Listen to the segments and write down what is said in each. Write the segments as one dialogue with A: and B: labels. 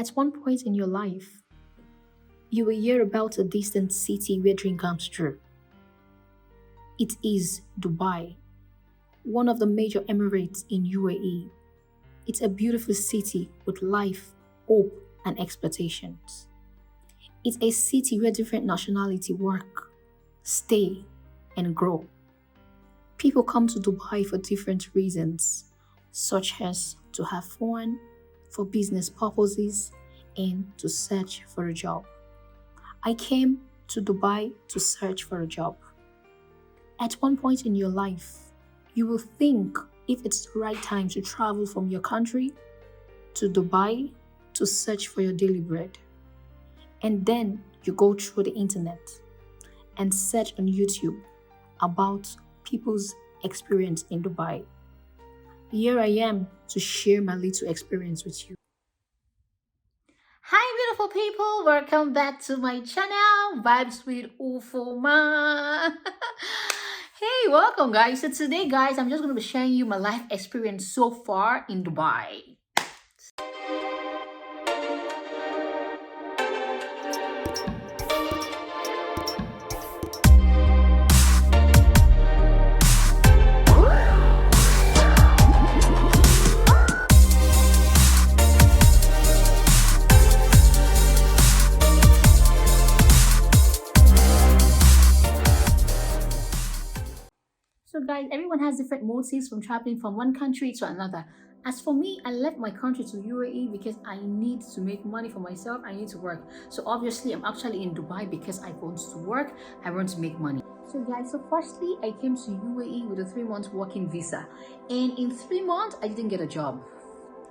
A: At one point in your life, you will hear about a distant city where dream comes true. It is Dubai, one of the major emirates in UAE. It's a beautiful city with life, hope, and expectations. It's a city where different nationality work, stay, and grow. People come to Dubai for different reasons, such as to have fun, for business purposes, and to search for a job. I came to Dubai to search for a job. At one point in your life, you will think if it's the right time to travel from your country to Dubai to search for your daily bread. And then you go through the internet and search on YouTube about people's experience in Dubai. Here I am to share my little experience with you. Hi, beautiful people. Welcome back to my channel, Vibes with Ufoma. Hey, welcome, guys. So today, guys, I'm just going to be sharing you my life experience so far in Dubai. So guys, everyone has different motives from traveling from one country to another. As for me, I left my country to UAE because I need to make money for myself. I need to work. So obviously, I'm actually in Dubai because I want to work. I want to make money. So guys, so firstly, I came to UAE with a 3-month working visa. And in 3 months, I didn't get a job.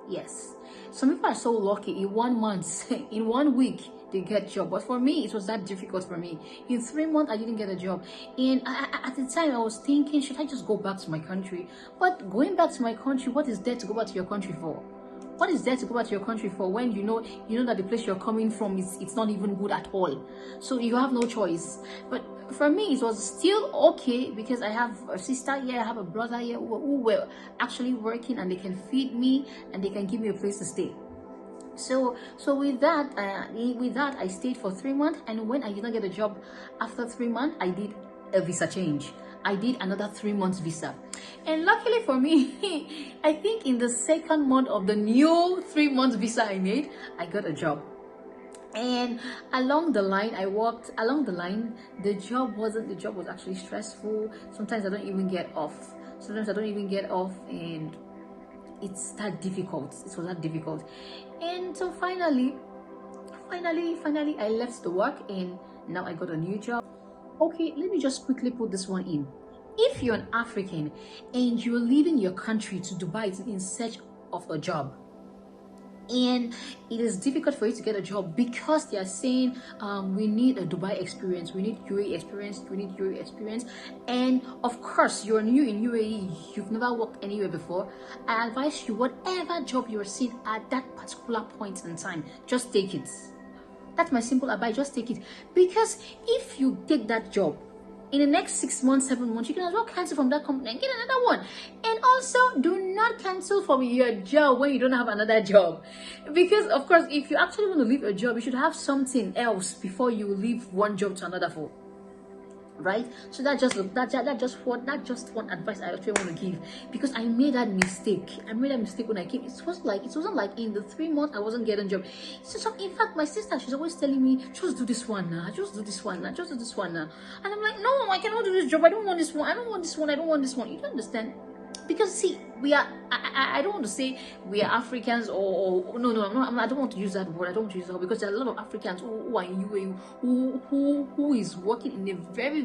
A: Yes, some people are so lucky in 1 month, in 1 week, they get job. But for me, it was that difficult for me. In 3 months, I didn't get a job. And at the time, I was thinking, should I just go back to my country? But going back to my country, what is there to go back to your country for? What is there to go back to your country for when you know that the place you're coming from it's not even good at all? So you have no choice. But for me, it was still okay because I have a sister here, I have a brother here who were actually working, and they can feed me and they can give me a place to stay. So with that I stayed for 3 months, and when I did not get a job after 3 months, I did a visa change. I did another 3 months visa, and luckily for me, I think in the second month of the new 3 months visa I made, I got a job. And along the line, I worked along the line. The job was actually stressful. Sometimes I don't even get off. And it's that difficult. It was that difficult. And so finally, I left the work, and now I got a new job. Okay, let me just quickly put this one in. If you're an African and you're leaving your country to Dubai in search of a job, and it is difficult for you to get a job because they are saying we need a Dubai experience, we need UAE experience, and of course you're new in UAE, you've never worked anywhere before, I advise you, whatever job you're seeing at that particular point in time, just take it. That's my simple advice. Just take it, because if you take that job in the next 6 months, 7 months, you can as well cancel from that company and get another one. And also, do not cancel from your job when you don't have another job, because of course, if you actually want to leave a job, you should have something else before you leave one job to another for. Right? So that's just one advice I actually want to give, because I made that mistake. When I came. It wasn't like in the 3 months I wasn't getting a job. So in fact, my sister, she's always telling me, just do this one now, and I'm like, no, I cannot do this job. I don't want this one. You don't understand? Because see, we are I don't want to say we are Africans, or no, I don't want to use that word. I don't want to use that word, because there are a lot of Africans who are in UAE who is working in a very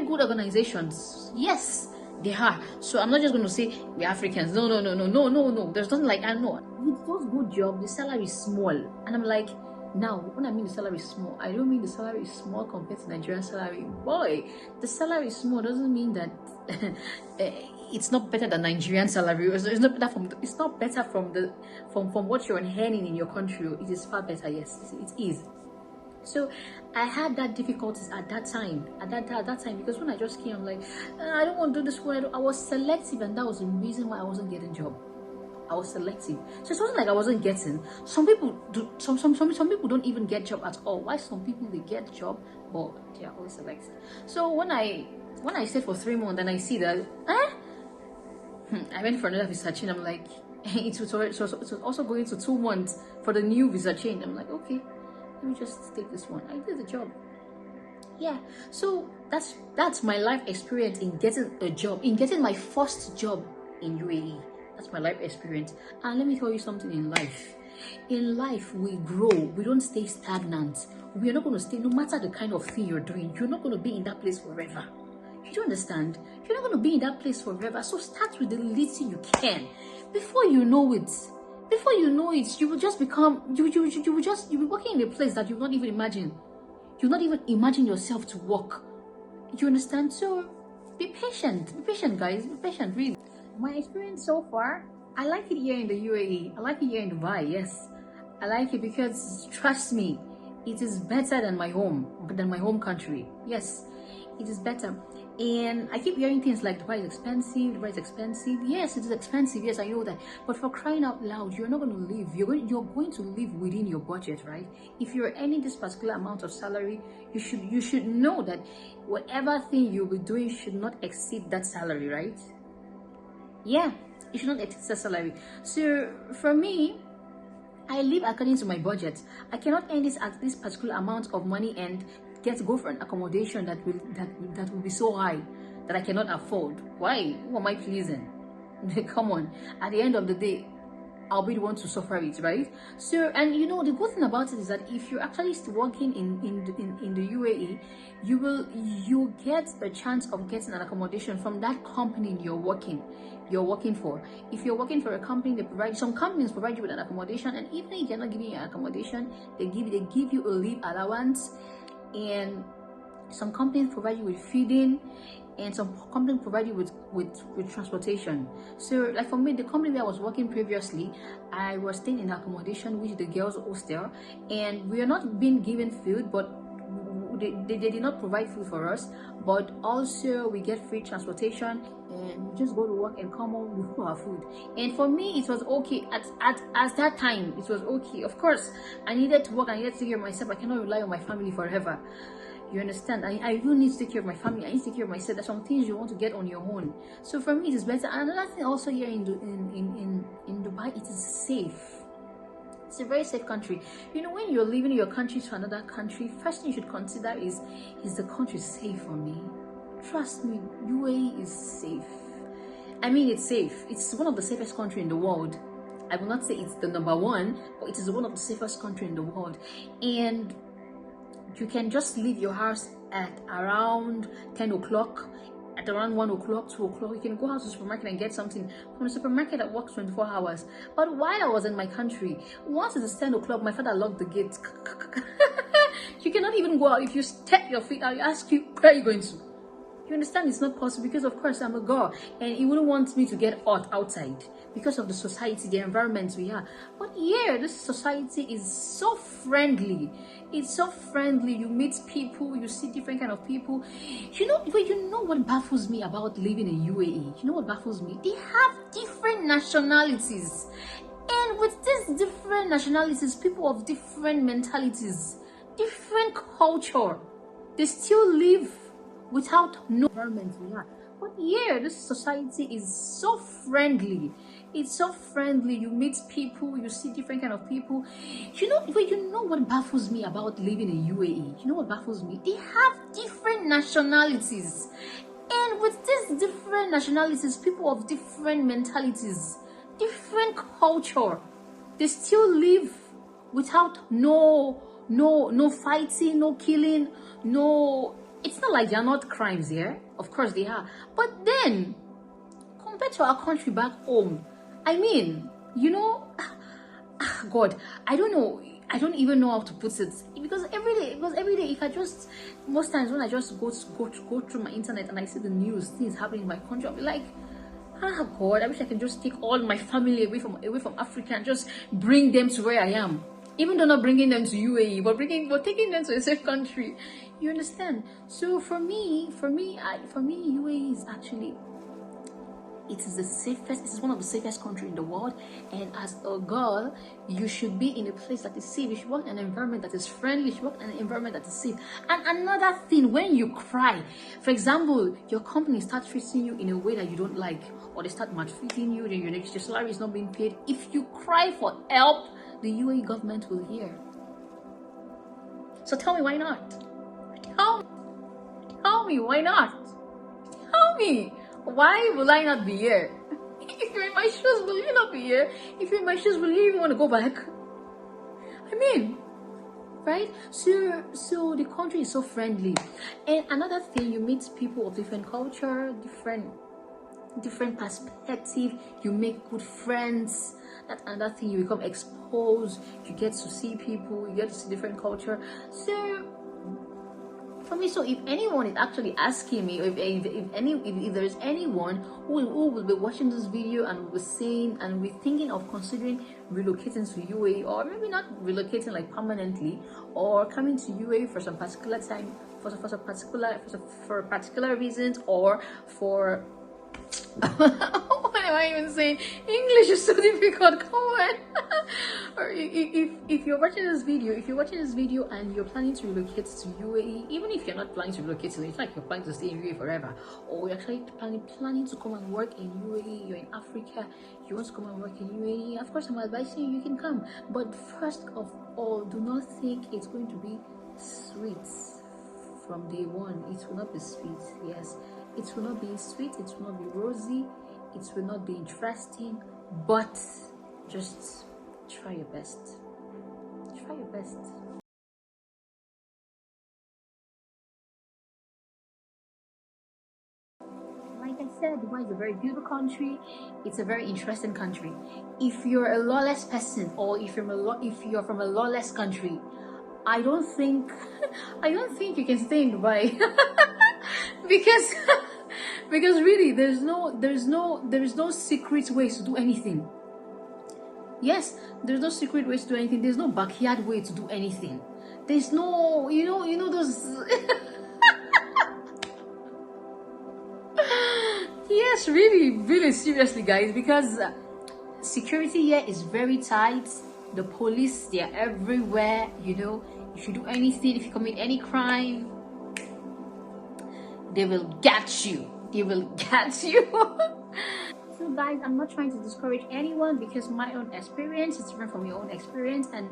A: good organizations. Yes, they are. So I'm not just going to say we're Africans. No. There's nothing like, I know with those good jobs, the salary is small, and I'm like, now, when I mean the salary is small, I don't mean the salary is small compared to Nigerian salary. Boy, the salary is small doesn't mean that it's not better than Nigerian salary. It's not better from what you're earning in your country. It is far better. Yes, it is. So I had that difficulties at that time, because when I just came, I'm like, I don't want to do this one. I was selective, and that was the reason why I wasn't getting job. I was selective. So it wasn't like I wasn't getting. Some people do. Some people don't even get job at all. Why some people they get job, but they are always selected. So when I stayed for 3 months and I see that, I went for another visa change. I'm like, it was also going to 2 months for the new visa change. I'm like, okay, let me just take this one. I did the job. Yeah, so that's my life experience in getting a job, in getting my first job in UAE. That's my life experience. And let me tell you something in life. In life, we grow. We don't stay stagnant. We are not going to stay, no matter the kind of thing you're doing, you're not going to be in that place forever. You don't understand? You're not going to be in that place forever. So start with the little you can. Before you know it, you will just become, you'll be working in a place that you'll not even imagine. You'll not even imagine yourself to work. You understand? So be patient, guys. Be patient, really. My experience so far, I like it here in the UAE. I like it here in Dubai. Yes, I like it because trust me, it is better than my home country. Yes, it is better. And I keep hearing things like Dubai is expensive. Dubai is expensive. Yes, it is expensive. Yes, I know that. But for crying out loud, you're not going to live. You're going to live within your budget, right? If you're earning this particular amount of salary, you should know that whatever thing you'll be doing should not exceed that salary, right? Yeah, it should not exceed that salary. So for me, I live according to my budget. I cannot earn this at this particular amount of money and go for an accommodation that will be so high that I cannot afford. Why? Who am I pleasing? Come on. At the end of the day, I'll be the one to suffer it, right? So, and you know, the good thing about it is that if you're actually still working in the UAE, you get a chance of getting an accommodation from that company you're working for. If you're working for a company, some companies provide you with an accommodation, and even if they're not giving you an accommodation, they give you a leave allowance, and some companies provide you with feeding, and some companies provide you with transportation. So like for me, the company where I was working previously, I was staying in accommodation, which is the girls hostel, and we are not being given food, but they did not provide food for us, but also we get free transportation, and we just go to work and come home with our food. And for me, it was okay at that time. It was okay. Of course, I needed to work. I needed to take care of myself. I cannot rely on my family forever. You understand? I do need to take care of my family. I need to take care of myself. There's some things you want to get on your own. So for me, it is better. And another thing also here in Dubai, it is safe. It's a very safe country. You know, when you're leaving your country to another country, first thing you should consider is the country safe for me? Trust me, UAE is safe. I mean, it's safe. It's one of the safest countries in the world. I will not say it's the number one, but it is one of the safest countries in the world. And you can just leave your house at around 10 o'clock, at around 1 o'clock, 2 o'clock. You can go out to the supermarket and get something from the supermarket that works 24 hours. But while I was in my country, once it is 10 o'clock, my father locked the gate. You cannot even go out. If you step your feet out, you ask you, where are you going to? You understand? It's not possible because, of course, I'm a girl and he wouldn't want me to get hot outside because of the society, the environment we are. But here, this society is so friendly. It's so friendly. You meet people, you see different kind of people. You know what baffles me about living in UAE? You know what baffles me? They have different nationalities. And with these different nationalities, people of different mentalities, different culture, they still live without no environment we are. But here, this society is so friendly. It's so friendly. You meet people, you see different kind of people. You know what baffles me about living in UAE? You know what baffles me? They have different nationalities. And with these different nationalities, people of different mentalities, different culture, they still live without no fighting, no killing, no. It's not like they're not crimes here. Of course they are. But then, compared to our country back home, I mean, you know, God, I don't know. I don't even know how to put it. Because every day, if I just, most times when I just go through my internet and I see the news, things happening in my country, I'll be like, God, I wish I can just take all my family away from Africa and just bring them to where I am. Even though not bringing them to UAE, but taking them to a safe country. You understand? So for me, UAE is actually, It is the safest. It is one of the safest countries in the world. And as a girl, you should be in a place that is safe. You should work in an environment that is friendly. You should work in an environment that is safe. And another thing, when you cry, for example, your company starts treating you in a way that you don't like, or they start maltreating you, then your salary is not being paid. If you cry for help, the UAE government will hear. So tell me, why not? Tell me, why not? Tell me, why will I not be here? If you're in my shoes, will you not be here? If you're in my shoes, will you even want to go back? I mean, right? So the country is so friendly. And another thing, you meet people of different culture, different perspective. You make good friends. That's another thing. You become exposed. You get to see people. You get to see different culture. So for me, so if anyone is actually asking me, if there is anyone who will be watching this video and will be saying and be thinking of considering relocating to UAE, or maybe not relocating like permanently, or coming to UAE for some particular time, for particular reasons, or for what am I even saying? English is so difficult. Come on. Or if you're watching this video, and you're planning to relocate to UAE, even if you're not planning to relocate to, it's like you're planning to stay in UAE forever, or you're actually planning to come and work in UAE, you're in Africa, you want to come and work in UAE, of course I'm advising you can come. But first of all, do not think it's going to be sweet from day one. It will not be sweet. Yes, it will not be sweet, it will not be rosy, it will not be interesting, but just try your best. Try your best. Like I said, Dubai is a very beautiful country. It's a very interesting country. If you're a lawless person, or if you're from a lawless country, I don't think you can stay in Dubai. because because really there is no secret ways to do anything. Yes, there's no secret ways to do anything. There's no backyard way to do anything. There's no, you know those. Yes, really seriously, guys, because security here is very tight. The police, they are everywhere. If you do anything, if you commit any crime, they will get you. So guys, I'm not trying to discourage anyone, because my own experience is different from your own experience and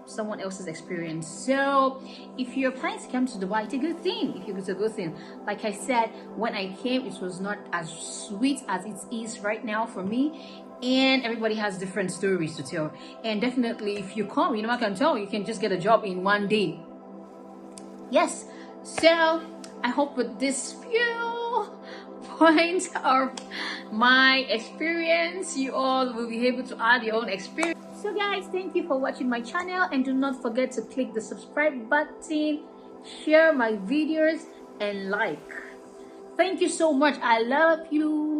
A: someone else's experience. So if you're planning to come to Dubai, it's a good thing. It's a good thing. Like I said, when I came, it was not as sweet as it is right now for me. And everybody has different stories to tell. And definitely, if you come, I can tell you can just get a job in one day. Yes. So I hope with this few points of my experience, you all will be able to add your own experience. So guys, thank you for watching my channel, and do not forget to click the subscribe button, share my videos, and like. Thank you so much. I love you.